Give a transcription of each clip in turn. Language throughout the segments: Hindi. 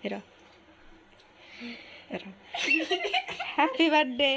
रो रो हैप्पी बर्थडे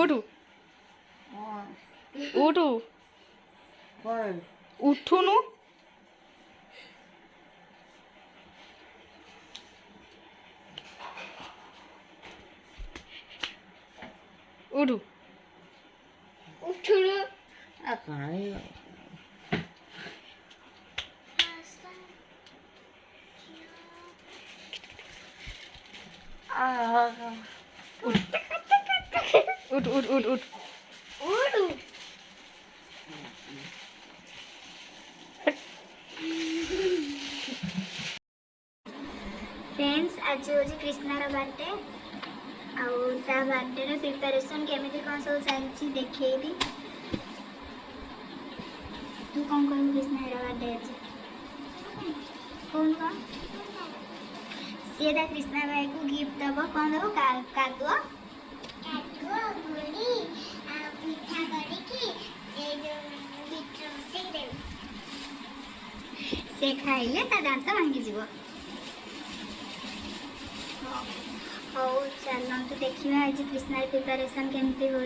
उठू उठू उठुनु उठू उठुनु उठ उठ उठ उठ उठु फ्रेंड्स आज हूँ कृष्णार बर्थडे आउता बर्थडे प्रिपरेशन केमिति कौन सब चलती देखी तू कौन कौन कृष्णार बर्थडे आज कौन कौन सीधा कृष्णा भाई को गिफ्ट दब कौन दब कादुआ कादुआ गुड़ी पिठा करिकी ए जो बिट्रो से दे से खाइले ता दांत भांगी जीवो हो चलते देखा आज कृष्णार प्रिपरेशन केमती हो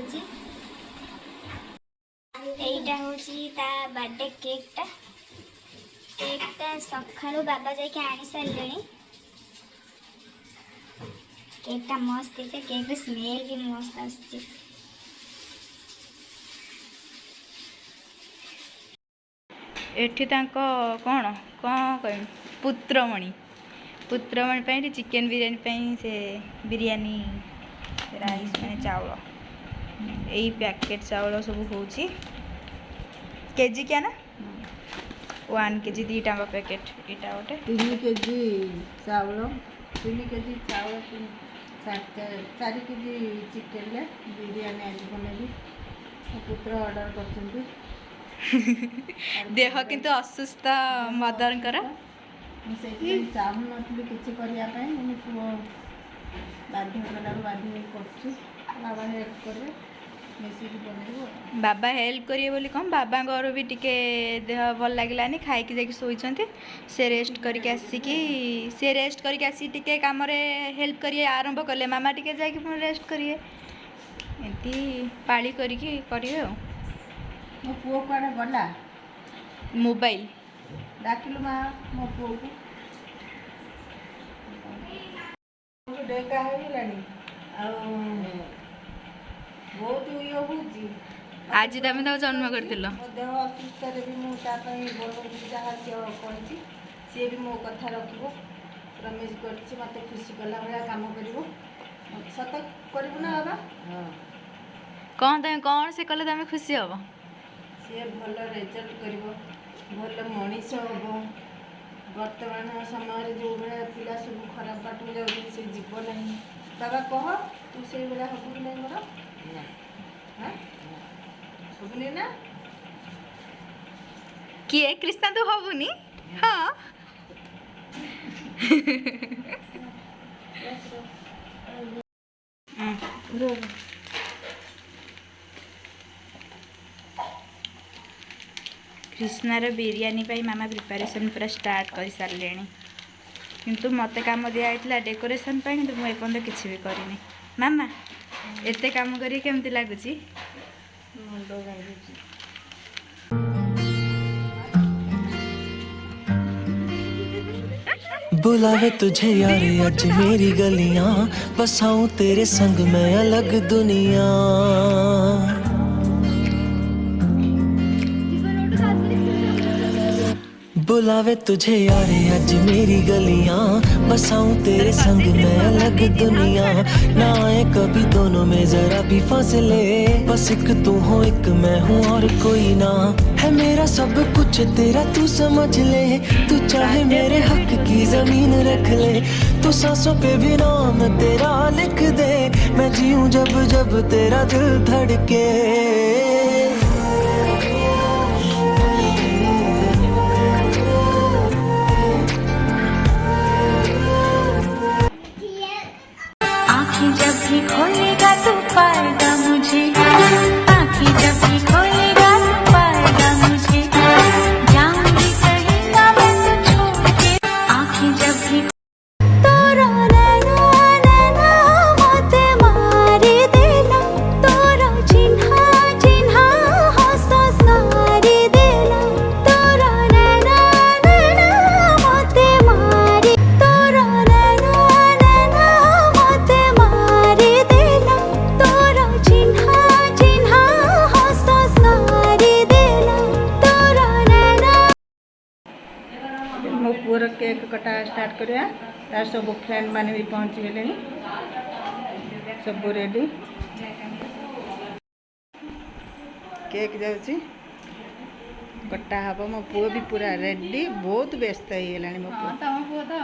बर्थडे केकटा सका बाबा जाके आनी सारे केकटा मस्त है केक स्मेल भी मस्त आसुची एठी तांको कौन कौन कह पुत्रमणि पुत्रमणि चिकेन बिरयानी से बिरयानी राइस मैंने चावल यही पैकेट चावल सब हो केजी क्या ना 1 केजी 2 टाँग पैकेट यहाँ गोटे 3 केजी चावल 3 केजी चावल 4 केजी चिकेन बिरयानी आज बनैली पुत्र ऑर्डर कर देह किंतु असुस्थ मदर चाहू नी कि पुओ बाध्य कला बाध्य बाबा हेल्प करेंगे मिसिक बनैबो बाबा हेल्प करिए बोली कम बाबा भी टिके देह भल लगिलानी खाई जाकि शोइछन्ति से रेस्ट करके आसिकी से रेस्ट करके आसी टिके काम रे हेल्प करिए आरंभ कले मामा टिके जाकि पुणी रेस्ट करिए एंती पाली करिकी करिए मो पुओ कुआडे गला मोबाइल डाकिलु माँ मो पुओ को डेका होइलानी बहुत ये होची आज तमें तो जन्म करथिलो मो देह असुस्थ रे भी मु ता पई बड़ जहाँ से कहछि सी भी मो कथा रखिबो प्रमिस करछि मते खुशी कला भला काम करिवो सत करिवो ना बाबा कौन से कले तमें खुशी हबो सी भल रिजल्ट करिवो भल मनीष हबो वर्तमान समय जो भाया पिला सब खराब बाट में जाऊँ से जीव ना बाबा कह तू से भाया हबू कि नहीं मोर हबुनि ना किए कृष्णा तू हबुनी हाँ कृष्णार बिरयानी पाई मामा प्रिपरेशन पूरा स्टार्ट कर सारे किंतु मत काम दिखाई डेकोरेशन किंतु मुझे एपर्तंत किसी भी करनी मामा एते काम करी केमती लगुच बुलावे तुझे यार आज मेरी गलियां बसाऊं तेरे संग मैं अलग दुनिया बुलावे तुझे यारे आज मेरी गलियां बसाऊं तेरे संग मैं अलग दुनिया ना आए कभी दोनों में जरा भी फासले बस एक तू हो एक मैं हूँ और कोई ना है मेरा सब कुछ तेरा तू समझ ले तू चाहे मेरे हक की जमीन रख ले तू सांसों पे भी नाम तेरा लिख दे मैं जीऊं जब जब तेरा दिल धड़के जब भी खोलेगा तो पाएगा मुझे आँखें जब भी खोलेगा तो पाएगा मुझे जाऊंगी कहीं ना मैं तो छोड़ कटा स्टार्ट करिया तार सब फ्रेंड माने भी पहुंची गले सब रेडी केक जाउची कटा हब मो पुओ भी पूरा रेडी बहुत व्यस्त हो गलानी मो पुओ तम पुओ तो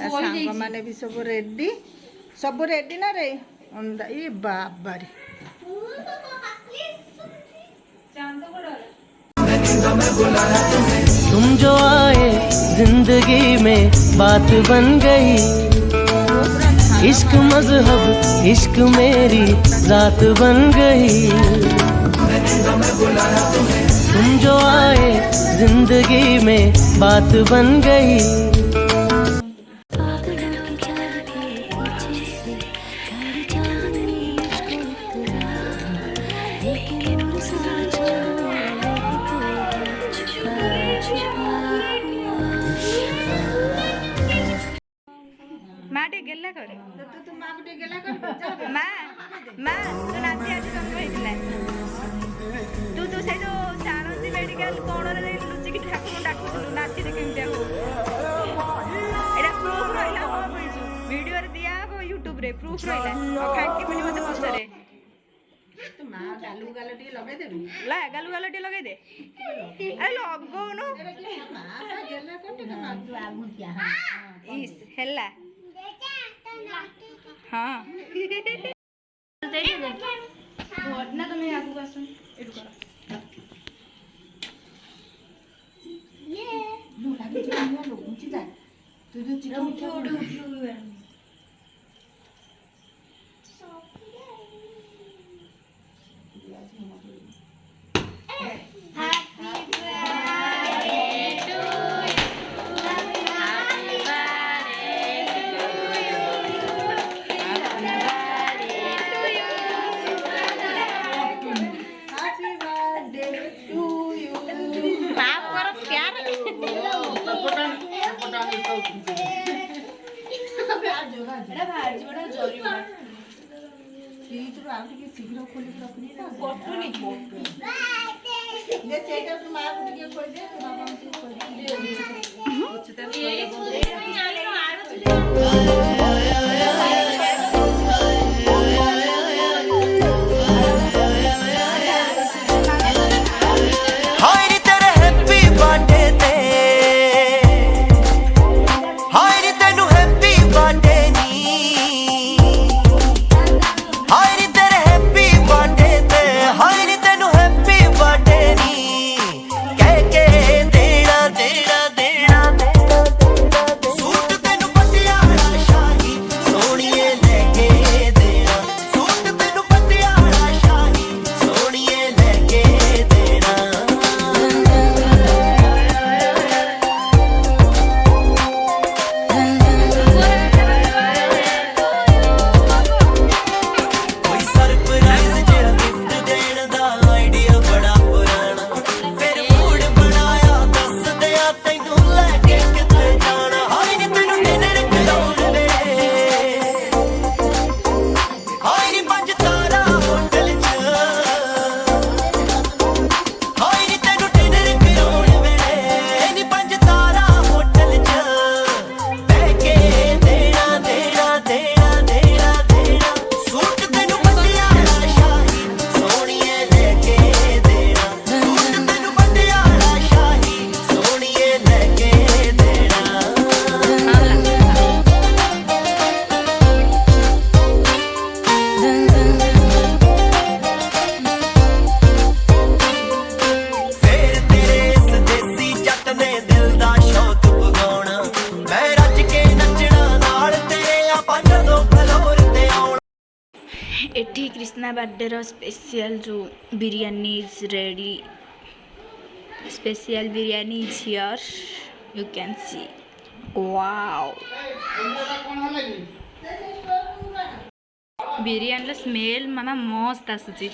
सांग माने भी सब रेडी ना रे अंडा ये बाबारी तुम जो आए जिंदगी में बात बन गई इश्क मजहब इश्क मेरी जात बन गई तुम जो आए जिंदगी में बात बन गई माँ टे गेला करे तू माँ को गेला कर माँ तो नाती आज जन्म होइतिला तू से जो सारंती मेडिकल कोण रे लुचिकी ठाकुर डाकुथलु नाती रे केमतिया हो एटा प्रूफ रहिला हो वीडियो रे दिया हो यूट्यूब रे प्रूफ रहिला खाकी पनि मते पछरे तो माँ गालू गालटी लगे दे ला गालू गालटी लगे दे अरे लगो नो माँ का गेला कोटे का माँ तू आगु क्या इस हेला हाँ ना तुम्हें आगू आसुन एटु करो लो लागे चिकन लो ऊंची जा तू जो चिकन उठो एटा बाहर जीवटा जरी उडा फ्रिज रो आउ टिके शीघ्र खोली रखनी ना कटुनी जे सेटा तू माँ को टिके खोल दे तू बाबा को खोल दे कुछ हाय रे तेरे हैप्पी बर्थडे ते हाय रे तेनू हैप्पी बर्थडे नी हाय रे तेरे हैप्पी बर्थडे ते हाय रे तेनू हैप्पी बर्थडे नी कह के देना देना देना सूट तेनू पटियाला शाही सोनिए लेके देना सूट तेनू पटियाला शाही सोनिए लेके देना कोई सरप्राइज जेहा गिफ्ट देण दा आइडिया बड़ा पुराना फिर मूड बनाया दस दिया तैनू लैके किथे जाना हाय नी तैनू डिनर कराउण वे हाय नी 5 तारा होटल च हाय नी तैनू डिनर कराउण वे नी 5 तारा होटल च बह के देना देना देना देना देना सूट तेनू पटियाला शाही सोनिए लेके देना सूट तेनू पटियाला शाही सोनिए लेके देना ਫੇਰ ਤੇਰੇ ਇਸ ਦੇਸੀ ਜੱਟ ਨੇ ਦਿਲ ਦਾ ਸ਼ੌਕ ਪੁਗਾਉਣਾ ਮੈਂ ਰੱਜ ਕੇ ਨੱਚਣਾ ਨਾਲ ਤੇਰੇ ਆਪਾਂ ਜਦੋਂ ਫਲੋਰ ਤੇ ਆਉਣਾ एठी कृष्णा बर्थडे रो स्पेशल जो biryani is ready special biryani is here you can see wow biryani smell मामा मस्त आसुची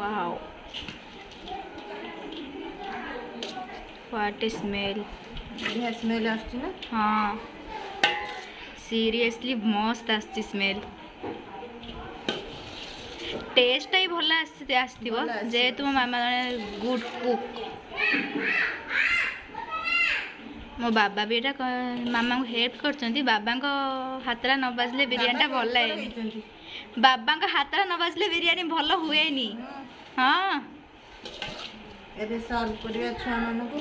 वाओ व्हाट स्मेल बढ़िया स्मेल आछी ना हाँ सीरियसली मस्त आसची स्मेल टेस्ट ही भल आसथिबो भल आसी- जेहेतु मो मामा जने गुड कुक मो बाबा भी एटा मामा को हेल्प करछंती बाबा को हातरा न बाजले बिरयानी भल लागेनी बाबा को हातरा न बाजले बिरयानी भल हुएनी हाँ ଏବେ ସର୍ଭ କରିବା ଛୁଆମାନଙ୍କୁ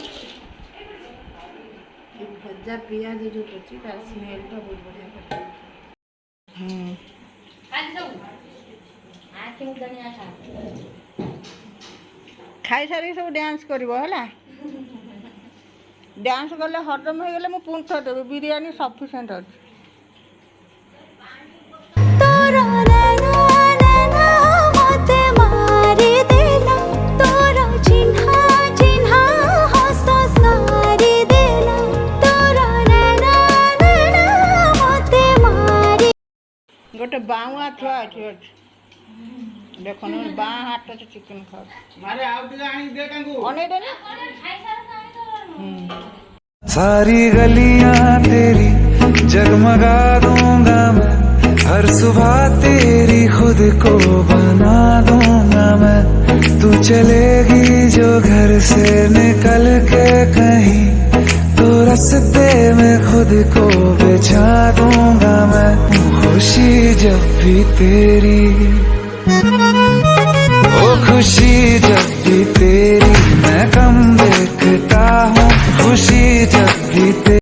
ଏ ଭଜା ପିଆଜ ଯେଉଁ କରୁଛି ତାର ସ୍ମେଲ୍ଟା ବହୁତ ବଢ଼ିଆ କରିବ ଖାଇସାରିକି ସବୁ ଡ୍ୟାନ୍ସ କରିବ ହେଲା ଡ୍ୟାନ୍ସ କଲେ ହଜମ ହେଇଗଲେ ମୁଁ ପୁଣି ଥରେ ଦେବି ବିରିୟାନୀ ସଫିସିଏଣ୍ଟ ଅଛି तोरा नैना नैना मते मारी देला तोरा चिन्हा चिन्हा हस सारी देला तोरा नैना नैना मते मारी ଗୋଟେ ବାଉଁଆ ଥୁଆ ଅଛି ଅଛି ଦେଖୁନ ବାଁ ହାତ ଚିକେନ ଖାଉଛି ଅନେଇଦେନି सारी गलियां तेरी जगमगा दूंगा मैं हर सुबह तेरी खुद को बना दूंगा मैं तू चलेगी जो घर से निकल के कहीं तो रास्ते में खुद को बिछा दूंगा मैं खुशी जब भी तेरी ओ खुशी जब भी तेरी मैं कम